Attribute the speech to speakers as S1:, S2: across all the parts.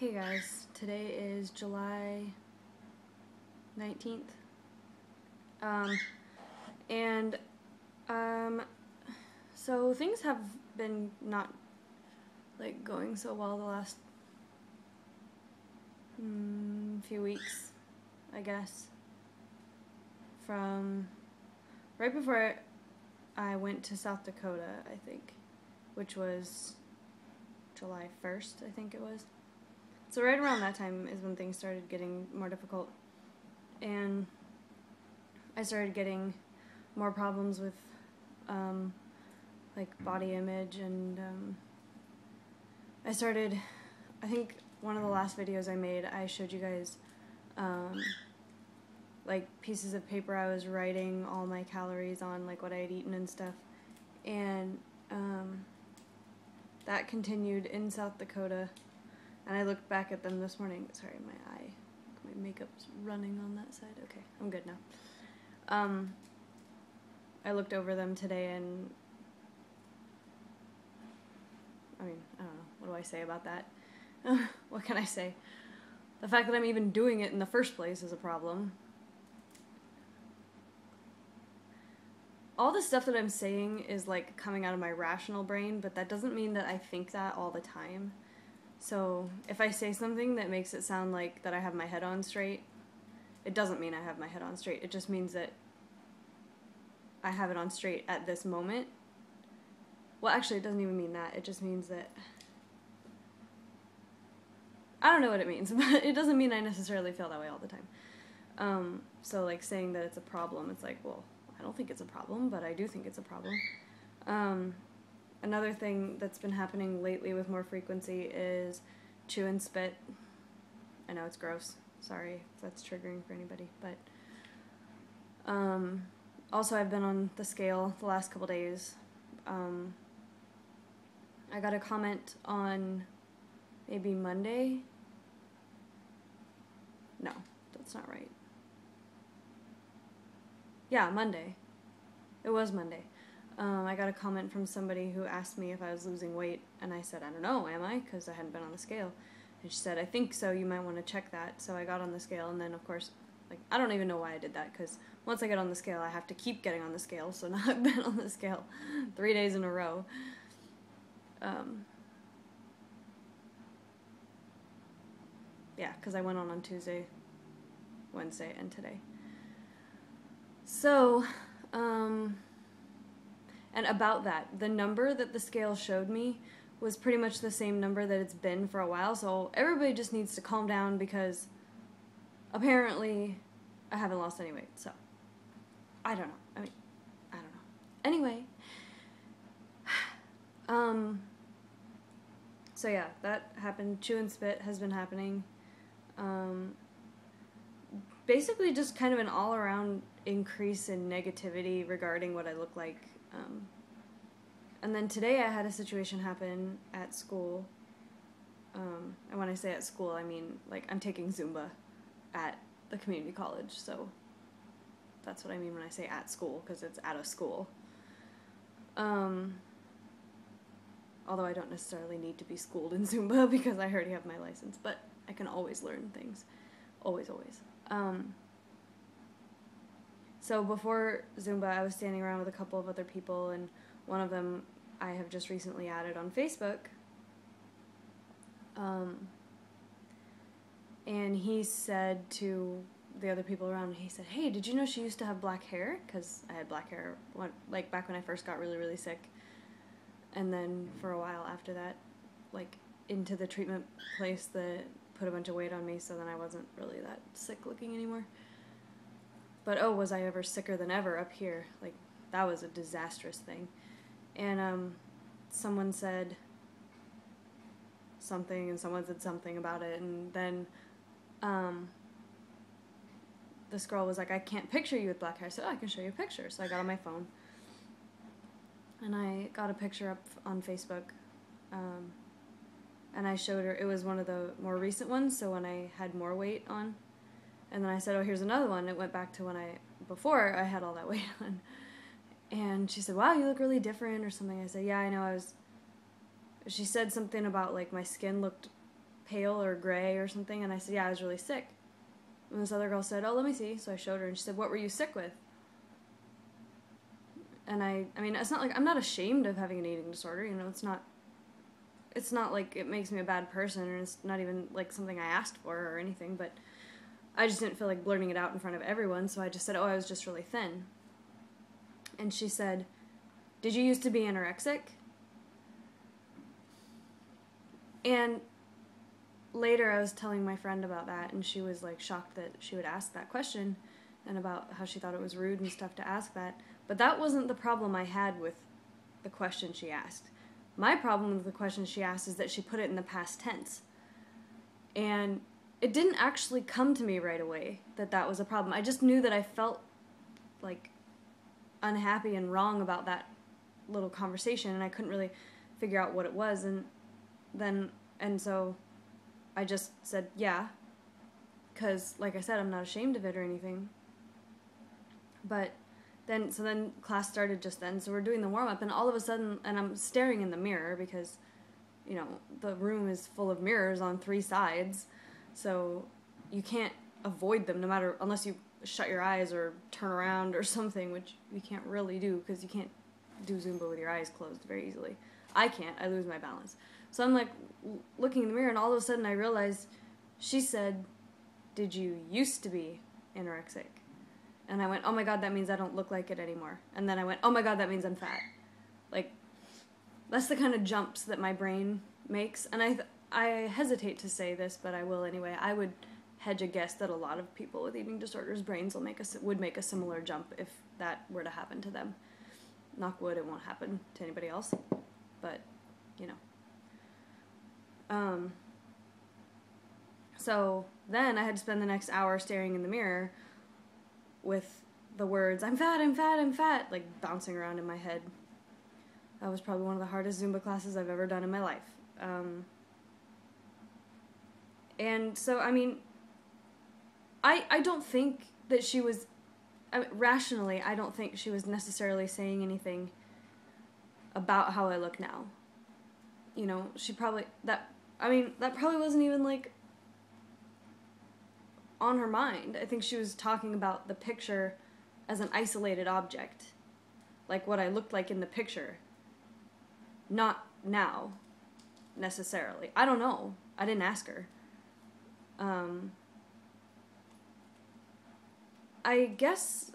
S1: Hey guys, today is July 19th. And so things have been not like going so well the last few weeks, I guess. From right before I went to South Dakota, I think, which was July 1st, I think it was. So right around that time is when things started getting more difficult, and I started getting more problems with like body image, and I think one of the last videos I made, I showed you guys like pieces of paper I was writing all my calories on, like what I had eaten and stuff, and that continued in South Dakota. And I looked back at them this morning. Sorry, my makeup's running on that side. Okay, I'm good now. I looked over them today, and I mean, I don't know. What do I say about that? What can I say? The fact that I'm even doing it in the first place is a problem. All the stuff that I'm saying is like coming out of my rational brain, but that doesn't mean that I think that all the time. So if I say something that makes it sound like that I have my head on straight, it doesn't mean I have my head on straight. It just means that I have it on straight at this moment. Well, actually, it doesn't even mean that. It just means that I don't know what it means, but it doesn't mean I necessarily feel that way all the time. So like saying that it's a problem, it's like, well, I don't think it's a problem, but I do think it's a problem. Another thing that's been happening lately with more frequency is chew and spit. I know it's gross. Sorry if that's triggering for anybody, but also I've been on the scale the last couple days. I got a comment on maybe Monday. No, that's not right. Yeah, Monday. It was Monday. I got a comment from somebody who asked me if I was losing weight, and I said, I don't know, am I? Because I hadn't been on the scale. And she said, I think so, you might want to check that. So I got on the scale, and then, of course, like, I don't even know why I did that, because once I get on the scale, I have to keep getting on the scale, so now I've been on the scale 3 days in a row. Yeah, because I went on Tuesday, Wednesday, and today. So, and about that, the number that the scale showed me was pretty much the same number that it's been for a while, so everybody just needs to calm down because apparently I haven't lost any weight, so I don't know. I don't know. Anyway, so yeah, that happened. Chew and spit has been happening. Basically just kind of an all-around increase in negativity regarding what I look like. And then today I had a situation happen at school. And when I say at school, I mean, like, I'm taking Zumba at the community college, so that's what I mean when I say at school, because it's at a school. Although I don't necessarily need to be schooled in Zumba because I already have my license, but I can always learn things. Always, always. So before Zumba, I was standing around with a couple of other people, and one of them I have just recently added on Facebook. And he said to the other people around, he said, hey, did you know she used to have black hair? Because I had black hair, like, back when I first got really, really sick. And then for a while after that, like, into the treatment place that put a bunch of weight on me, so then I wasn't really that sick looking anymore. But oh, was I ever sicker than ever up here. Like, that was a disastrous thing. And someone said something, and someone said something about it, and then this girl was like, I can't picture you with black hair. I said, oh, I can show you a picture. So I got on my phone, and I got a picture up on Facebook, and I showed her. It was one of the more recent ones, so when I had more weight on. And then I said, oh, here's another one. It went back to before I had all that weight on. And she said, wow, you look really different or something. I said, yeah, I know. She said something about, like, my skin looked pale or gray or something? And I said, yeah, I was really sick. And this other girl said, oh, let me see. So I showed her, and she said, what were you sick with? And I mean, it's not like, I'm not ashamed of having an eating disorder, you know, it's not like it makes me a bad person, or it's not even like something I asked for or anything, but I just didn't feel like blurting it out in front of everyone, so I just said, oh, I was just really thin. And she said, did you used to be anorexic? And later I was telling my friend about that, and she was like shocked that she would ask that question, and about how she thought it was rude and stuff to ask that. But that wasn't the problem I had with the question she asked. My problem with the question she asked is that she put it in the past tense. And it didn't actually come to me right away that that was a problem. I just knew that I felt like unhappy and wrong about that little conversation, and I couldn't really figure out what it was. And so I just said, yeah, because like I said, I'm not ashamed of it or anything. But then class started just then, so we're doing the warm-up, and all of a sudden, and I'm staring in the mirror because, you know, the room is full of mirrors on 3 sides, so you can't avoid them unless you shut your eyes or turn around or something, which you can't really do because you can't do Zumba with your eyes closed very easily. I can't. I lose my balance. So I'm like looking in the mirror, and all of a sudden I realized she said, did you used to be anorexic? And I went, oh my god, that means I don't look like it anymore. And then I went, oh my god, that means I'm fat. Like, that's the kind of jumps that my brain makes. And I hesitate to say this, but I will anyway. I would hedge a guess that a lot of people with eating disorders' brains would make a similar jump if that were to happen to them. Knock wood, it won't happen to anybody else. But, you know. So then I had to spend the next hour staring in the mirror with the words, I'm fat, I'm fat, I'm fat, like bouncing around in my head. That was probably one of the hardest Zumba classes I've ever done in my life. And so, I mean, I don't think that she was, rationally, I don't think she was necessarily saying anything about how I look now. You know, she probably, that probably wasn't even, like, on her mind. I think she was talking about the picture as an isolated object. Like what I looked like in the picture. Not now, necessarily. I don't know. I didn't ask her. I guess,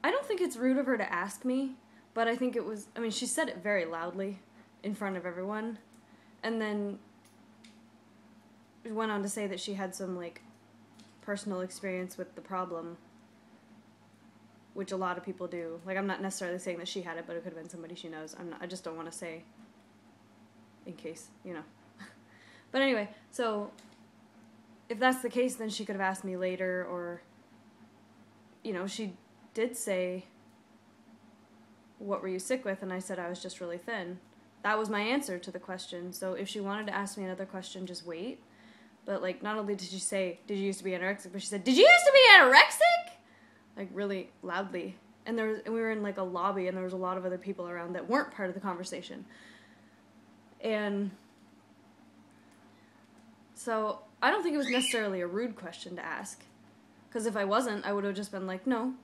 S1: I don't think it's rude of her to ask me, but I think it was, she said it very loudly in front of everyone, and then went on to say that she had some, like, personal experience with the problem, which a lot of people do. Like, I'm not necessarily saying that she had it, but it could have been somebody she knows. I just don't want to say, in case, you know. But anyway, so, if that's the case, then she could have asked me later, or, you know, she did say, what were you sick with? And I said I was just really thin. That was my answer to the question. So if she wanted to ask me another question, just wait. But, like, not only did she say, did you used to be anorexic, but she said, did you used to be anorexic? Like, really loudly. And we were in, like, a lobby, and there was a lot of other people around that weren't part of the conversation. And so I don't think it was necessarily a rude question to ask. Because if I wasn't, I would have just been like, no.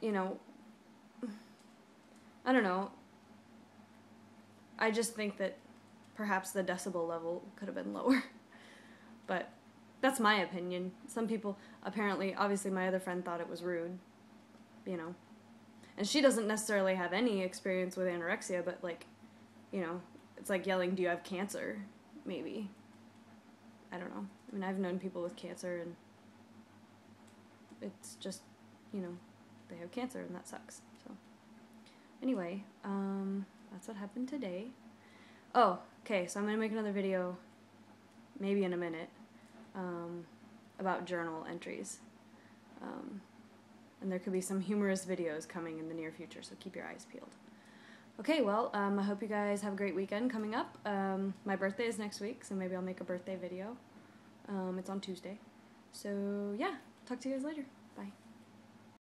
S1: You know, I don't know. I just think that perhaps the decibel level could have been lower. But that's my opinion. Some people, apparently, obviously my other friend thought it was rude, you know. And she doesn't necessarily have any experience with anorexia, but, like, you know, it's like yelling, do you have cancer? Maybe. I don't know. I mean, I've known people with cancer, and it's just, you know, they have cancer, and that sucks. So, anyway, that's what happened today. Oh, okay, so I'm going to make another video, maybe in a minute, about journal entries. And there could be some humorous videos coming in the near future, so keep your eyes peeled. Okay, well, I hope you guys have a great weekend coming up. My birthday is next week, so maybe I'll make a birthday video. It's on Tuesday. So, yeah, talk to you guys later.